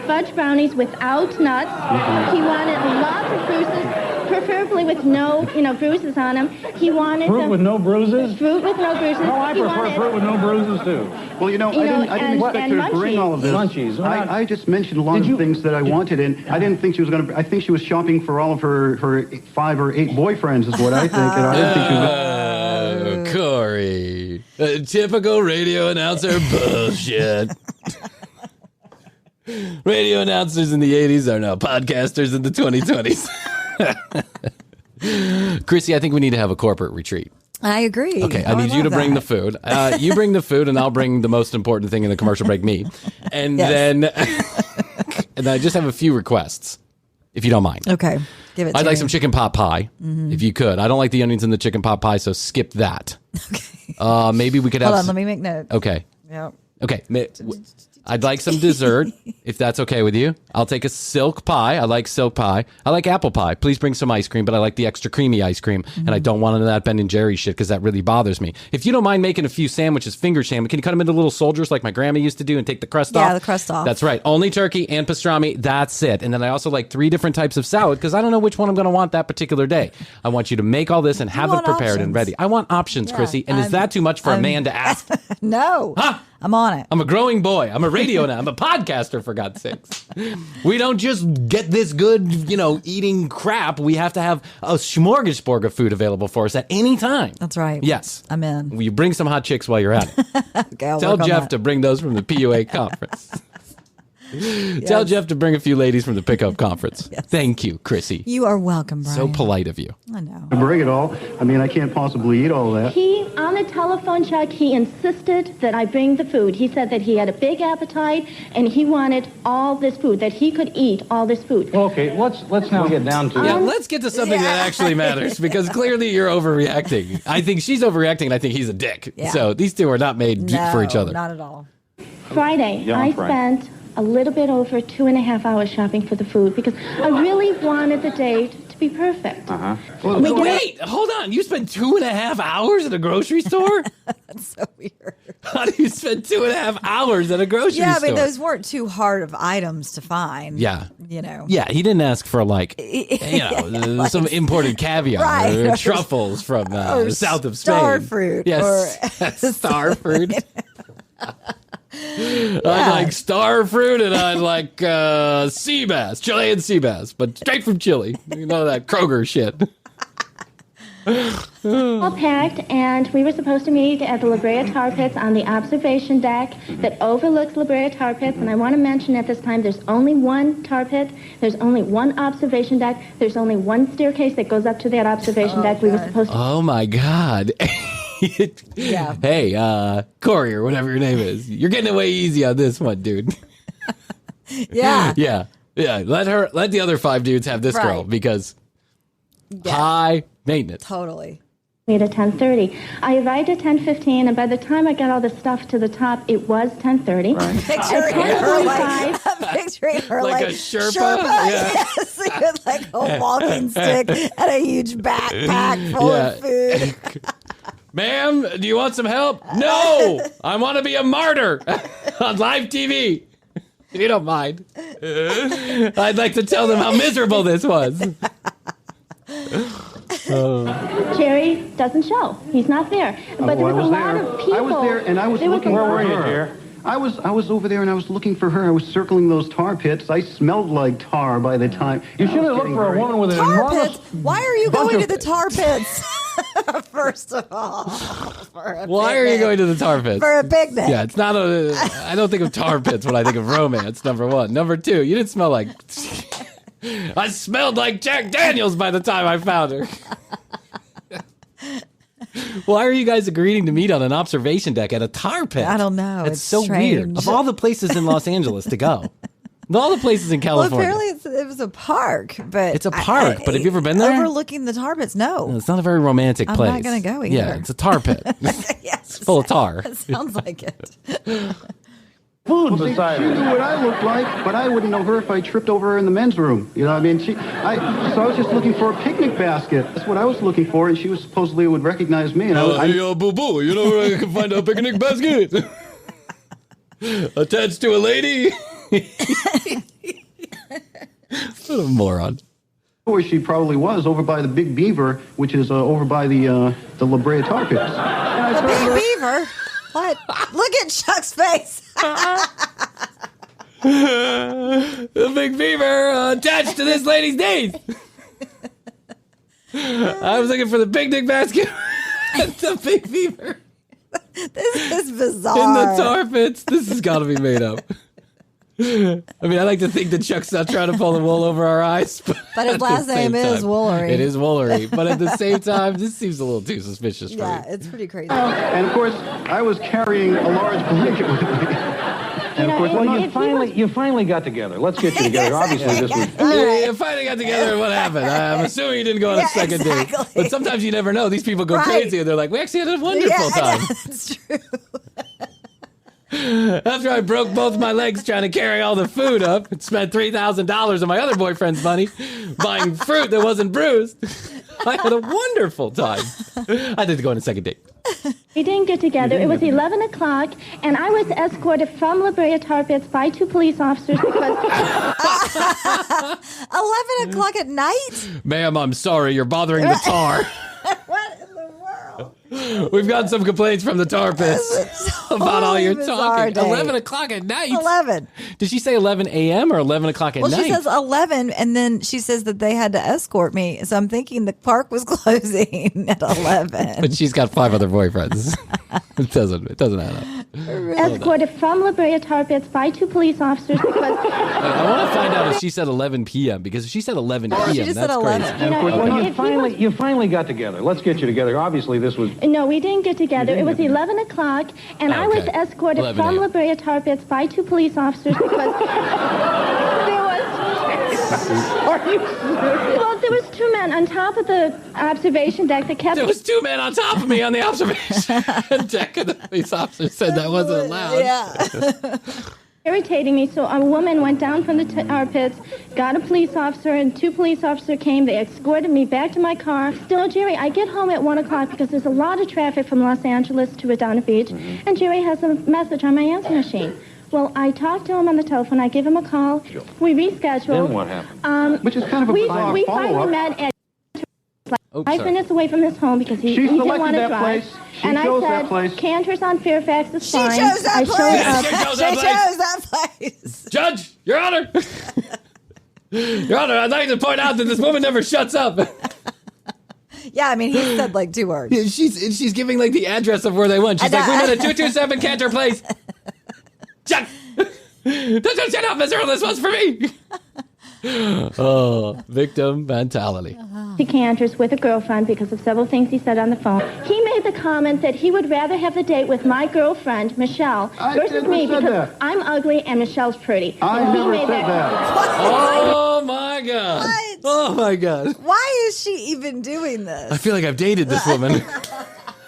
Fudge brownies without nuts. He wanted lots of bruises, preferably with no, bruises on them. He wanted fruit with no bruises. Fruit with no bruises. No, I prefer fruit with no bruises too. Well, I didn't expect her to bring all of this. Munchies. I just mentioned a lot of things that I wanted, and I didn't think she was going to. I think she was shopping for all of her 5 or 8 boyfriends, is what I think. And I didn't think she was. Corey, typical radio announcer bullshit. Radio announcers in the 80s are now podcasters in the 2020s. Krissy, I think we need to have a corporate retreat. I agree. Okay, I need you to bring the food. You bring the food, and I'll bring the most important thing in the commercial break, me. And then I just have a few requests, if you don't mind. Okay, give it to I'd like me. some chicken pot pie, if you could. I don't like the onions in the chicken pot pie, so skip that. Okay. Maybe we could have... Hold on, let me make notes. Okay. Yep. Okay. I'd like some dessert, if that's okay with you. I'll take a silk pie. I like silk pie. I like apple pie. Please bring some ice cream, but I like the extra creamy ice cream. And I don't want none of that Ben & Jerry shit because that really bothers me. If you don't mind making a few sandwiches, finger sandwich, can you cut them into little soldiers like my grandma used to do and take the crust off? Yeah, the crust off. That's right. Only turkey and pastrami. That's it. And then I also like 3 different types of salad because I don't know which one I'm going to want that particular day. I want you to make all this and have it prepared and ready. I want options, Krissy. And is that too much for a man to ask? No. Huh? I'm on it. I'm a growing boy. I'm a radio now. I'm a podcaster, for God's sakes. We don't just get this good, eating crap. We have to have a smorgasbord of food available for us at any time. That's right. Yes. I'm in. Will you bring some hot chicks while you're at it? Okay, I'll Tell work on Jeff that. to bring those from the PUA conference. Tell Jeff to bring a few ladies from the pickup conference. Yes. Thank you, Krissy. You are welcome, Bryan. So polite of you. I know. Bring it all. I mean, I can't possibly eat all that. On the telephone, Chuck, he insisted that I bring the food. He said that he had a big appetite and he wanted all this food, that he could eat all this food. Okay, let's now get down to let's get to something that actually matters because clearly you're overreacting. I think she's overreacting and I think he's a dick. Yeah. So these two are not made for each other. Not at all. Friday, I spent a little bit over 2.5 hours shopping for the food because I really wanted the date to be perfect. Well, wait, hold on. You spent 2.5 hours at a grocery store? That's so weird. How do you spend 2.5 hours at a grocery store? Yeah, I mean, those weren't too hard of items to find. Yeah. Yeah, he didn't ask for some imported caviar or truffles from south of Spain. Star fruit. Yes, star fruit. I'd like star fruit, and I'd like sea bass, Chilean sea bass, but straight from Chile. You know that Kroger shit. All packed, and we were supposed to meet at the La Brea Tar Pits on the observation deck that overlooks La Brea Tar Pits. And I want to mention at this time, there's only one tar pit, there's only one observation deck, there's only one staircase that goes up to that observation deck. We were supposed to. Oh my God. Yeah. Hey, Corey or whatever your name is, you're getting away easy on this one, dude. Yeah. Yeah. Let the other 5 dudes have this girl because high maintenance. Totally. Meet at 10:30. I arrived at 10:15, and by the time I got all the stuff to the top, it was 10:30. Right. Picturing her like a Sherpa. Yes, with like a walking stick and a huge backpack full of food. Ma'am, do you want some help? No, I want to be a martyr on live TV. If you don't mind, I'd like to tell them how miserable this was. Jerry doesn't show. He's not there. But there was a lot of people. I was there, and I was looking for her. I was over there, and I was looking for her. I was circling those tar pits. I smelled like tar by the time. You should have looked for a woman with an enormous pits? Why are you going to the tar pits? First of all, why are you going to the tar pits? For a picnic. Yeah, it's not a. I don't think of tar pits when I think of romance. Number one. Number two, you didn't smell like. I smelled like Jack Daniels by the time I found her. Why are you guys agreeing to meet on an observation deck at a tar pit? I don't know. It's so strange. weird. Of all the places in Los Angeles to go, of all the places in California. Well, apparently it was a park, but it's a park. But have you ever been there? Overlooking the tar pits? No. It's not a very romantic place. I'm not going to go either. Yeah, it's a tar pit. Yes, it's full of tar. It sounds like it. Food beside her. She knew what I looked like, but I wouldn't know her if I tripped over her in the men's room. You know what I mean? So I was just looking for a picnic basket. That's what I was looking for, and she was supposedly would recognize me. And hey, boo-boo, you know where I can find a picnic basket? Attached to a lady? What a moron. Where she probably was, over by the Big Beaver, which is over by the La Brea Tar Pits. The Big Beaver? What? Look at Chuck's face. The Big Beaver attached to this lady's knees. I was looking for the picnic basket. The Big Beaver. This is bizarre. In the tar pits. This has got to be made up. I mean, I like to think that Chuck's not trying to pull the wool over our eyes. But his last name is Woolery. It is Woolery. But at the same time, this seems a little too suspicious for me. Yeah, it's pretty crazy. And of course, I was carrying a large blanket with me. And of course, you finally got together. Let's get you together. Obviously, this was. You finally got together, and what happened? I'm assuming you didn't go on a second date. But sometimes you never know. These people go crazy, and they're like, we actually had a wonderful time. That's true. After I broke both my legs trying to carry all the food up and spent $3,000 of my other boyfriend's money buying fruit that wasn't bruised, I had a wonderful time. I did go on a second date. We didn't get together. It was 11 o'clock, and I was escorted from La Brea Tar Pits by 2 police officers because... 11 o'clock at night? Ma'am, I'm sorry. You're bothering the tar. What in the world? We've gotten some complaints from the tar pits about all your talking. 11 o'clock at night? 11. Did she say 11 a.m. or 11 o'clock at night? Well, she says 11, and then she says that they had to escort me. So I'm thinking the park was closing at 11. But she's got 5 other boyfriends. It doesn't add up. Escorted from La Brea Tar Pits by 2 police officers because... I want to find out if she said 11 p.m. because if she said 11 p.m., she just that's said 11. crazy. And of course, you finally got together. Let's get you together. Obviously, this was. No, we didn't get together. It was 11 o'clock, and I was escorted 11 from a.m. La Brea Tar Pits by 2 police officers because there was... Well, there was 2 men on top of the observation deck that kept... There was 2 men on top of me on the observation deck, and the police officer said that wasn't allowed. Yeah. Irritating me, so a woman went down from the tar pits, got a police officer, and 2 police officers came. They escorted me back to my car. Still, Jerry, I get home at 1 o'clock because there's a lot of traffic from Los Angeles to Redondo Beach, and Jerry has a message on my answer machine. Well, I talked to him on the telephone. I give him a call. We rescheduled. Then what happened? Which is kind of a bizarre we follow-up. finally met at... Oh, 5 minutes away from his home because he didn't want to drive. Place. She and chose I that said, place. Cantor's on Fairfax is fine. She chose that place. Showed She chose that place. Judge, Your Honor. Your Honor, I'd like to point out that this woman never shuts up. Yeah, I mean, he said like 2 words. She's giving like the address of where they went. She's like, we met at 227 Cantor Place. Chuck! Don't shut up, Miss Earl. This one's for me. Oh, victim mentality. To Cantor's with a girlfriend because of several things he said on the phone. He made the comment that he would rather have the date with my girlfriend, Michelle, versus me because I'm ugly and Michelle's pretty. I never said that. Oh, my God. What? Oh, my God. Why is she even doing this? I feel like I've dated this woman.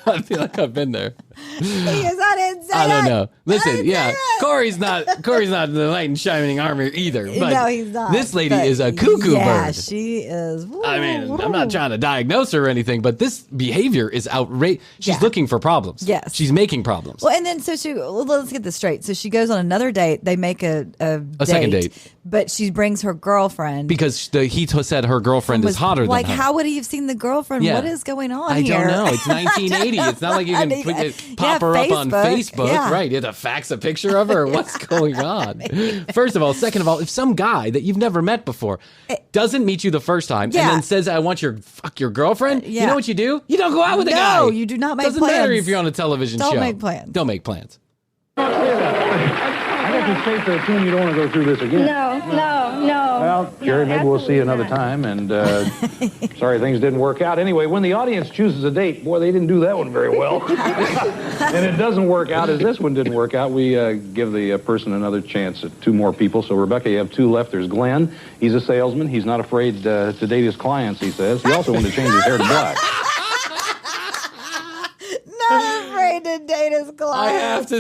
I feel like I've been there. Because I didn't say I don't it. know. Listen, yeah, Corey's not in the knight in shining armor either. But no, he's not. This lady is a cuckoo bird. Yeah, she is. I mean, I'm not trying to diagnose her or anything, but this behavior is outrageous. She's looking for problems. Yes. She's making problems. Well, and then let's get this straight. So she goes on another date. They make a second date. But she brings her girlfriend. Because he said her girlfriend is hotter than her. Like, how would he have seen the girlfriend? Yeah. What is going on I here? don't know. It's 1980. It's not like you can pop her up on Facebook. Yeah. Right. You have to fax a picture of her. What's going on? First of all. Second of all, if some guy that you've never met before doesn't meet you the first time and then says, I want your girlfriend, you know what you do? You don't go out with a guy. No, you do not make plans. Doesn't matter if you're on a television show. Don't make plans. Don't make plans. I got to say to the team, you don't want to go through this again. No. Well, Jerry, maybe we'll see you another time. And sorry things didn't work out. Anyway, when the audience chooses a date, boy, they didn't do that one very well. And it doesn't work out as this one didn't work out. We give the person another chance at 2 more people. So, Rebecca, you have 2 left. There's Glenn. He's a salesman. He's not afraid to date his clients, he says. He also wanted to change his hair to black. Not afraid to date his client.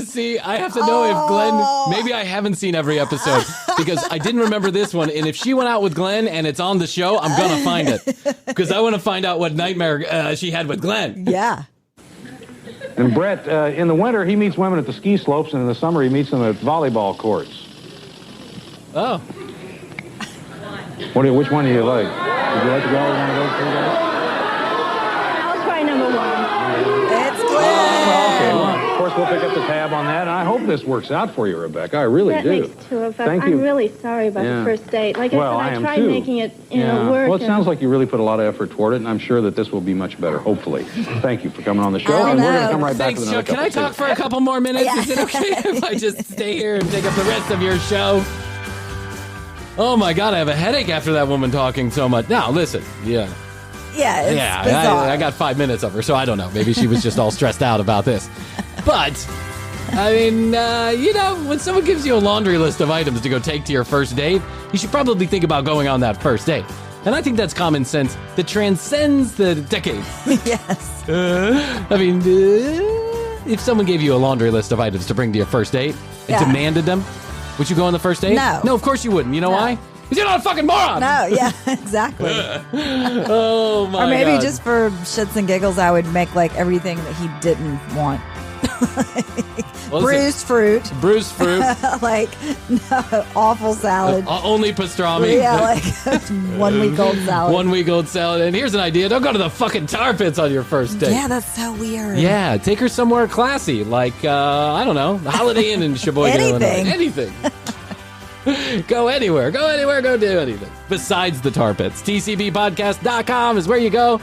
I have to know if Glenn, maybe I haven't seen every episode because I didn't remember this one. And if she went out with Glenn and it's on the show, I'm going to find it because I want to find out what nightmare she had with Glenn. Yeah. And Brett, in the winter, he meets women at the ski slopes, and in the summer, he meets them at volleyball courts. Oh. Which one do you like? Would you like to go with one of those 3 guys? I'll try number 1. It's Glenn. Okay, well, of course, we'll pick up the tab on that, and I hope this works out for you, Rebecca. I really That do. makes 2 of us. Thank you. I'm really sorry about the first date. Like I said, I tried making it, work. Well, it sounds like you really put a lot of effort toward it, and I'm sure that this will be much better, hopefully. Thank you for coming on the show, and we're going to come right back Thanks, with another Chuck. Can I talk for a couple more minutes? Is it okay if I just stay here and take up the rest of your show? Oh, my God, I have a headache after that woman talking so much. Now, listen, Yeah, it's yeah, bizarre. I got 5 minutes of her, so I don't know. Maybe she was just all stressed out about this. But, I mean, when someone gives you a laundry list of items to go take to your first date, you should probably think about going on that first date. And I think that's common sense that transcends the decades. Yes. If someone gave you a laundry list of items to bring to your first date and demanded them, would you go on the first date? No. No, of course you wouldn't. You know why? Because you're not a fucking moron. No, yeah, exactly. Oh, my God. Or maybe just for shits and giggles, I would make like everything that he didn't want. Bruised fruit. Like, no, awful salad. Only pastrami. Yeah, like 1 week old salad. 1 week old salad. And here's an idea. Don't go to the fucking tar pits on your first date. Yeah, that's so weird. Yeah, take her somewhere classy. Like, I don't know, the Holiday Inn in Sheboygan, Illinois. Anything. Go anywhere. Go do anything. Besides the tar pits. TCBpodcast.com is where you go.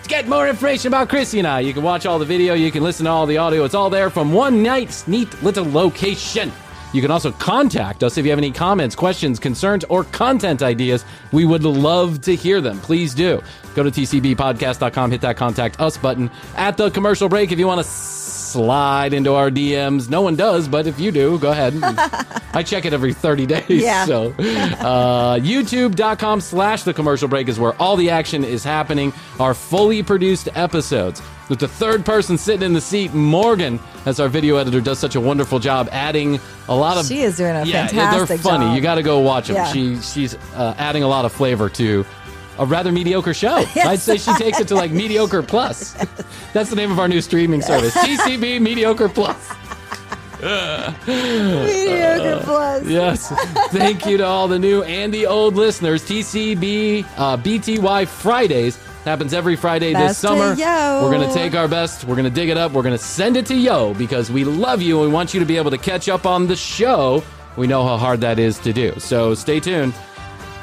Get more information about Krissy and I. You can watch all the video. You can listen to all the audio. It's all there from one nice, neat little location. You can also contact us if you have any comments, questions, concerns, or content ideas. We would love to hear them. Please do. Go to tcbpodcast.com, hit that contact us button at the commercial break if you want to slide into our DMs. No one does, but if you do, go ahead. I check it every 30 days. Yeah. So youtube.com/the commercial break is where all the action is happening. Our fully produced episodes with the third person sitting in the seat, Morgan, as our video editor, does such a wonderful job adding a lot of... She is doing a fantastic they're funny. job. You got to go watch them. Yeah. She's adding a lot of flavor to a rather mediocre show. Yes. I'd say she takes it to like mediocre plus. That's the name of our new streaming service. TCB Mediocre Plus. Mediocre Plus. Yes. Thank you to all the new and the old listeners. TCB BTY Fridays Happens every Friday Best this summer. to Yo. We're going to take our best. We're going to dig it up. We're going to send it to Yo because we love you and we want you to be able to catch up on the show. We know how hard that is to do. So stay tuned.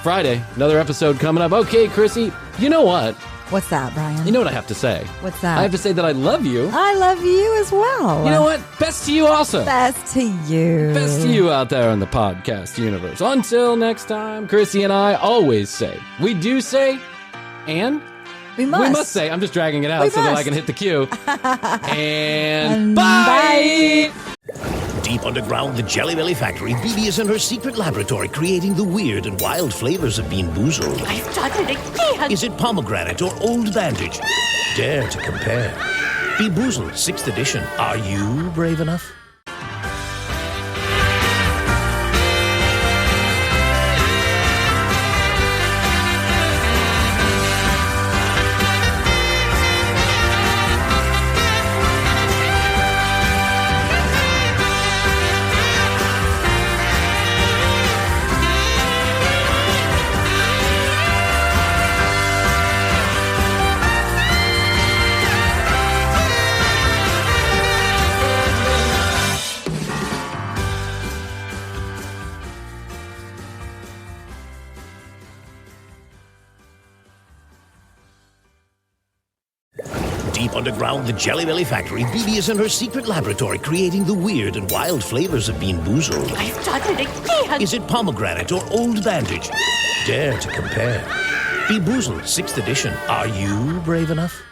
Friday, another episode coming up. Okay, Krissy, you know what? What's that, Brian? You know what I have to say? What's that? I have to say that I love you. I love you as well. You know what? Best to you also. Best to you. Best to you out there in the podcast universe. Until next time, Krissy and I always say, we do say, and we must say, I'm just dragging it out so that I can hit the cue. And bye. Deep underground, the Jelly Belly factory, Bibi is in her secret laboratory creating the weird and wild flavors of Bean Boozled. I've done it again. Is it pomegranate or old bandage? Dare to compare. Bean Boozled, 6th edition. Are you brave enough? Deep underground, the Jelly Belly factory, Bibi is in her secret laboratory creating the weird and wild flavors of Bean Boozled. I've done it again. Is it pomegranate or old bandage? Dare to compare. Bean Boozled, 6th edition. Are you brave enough?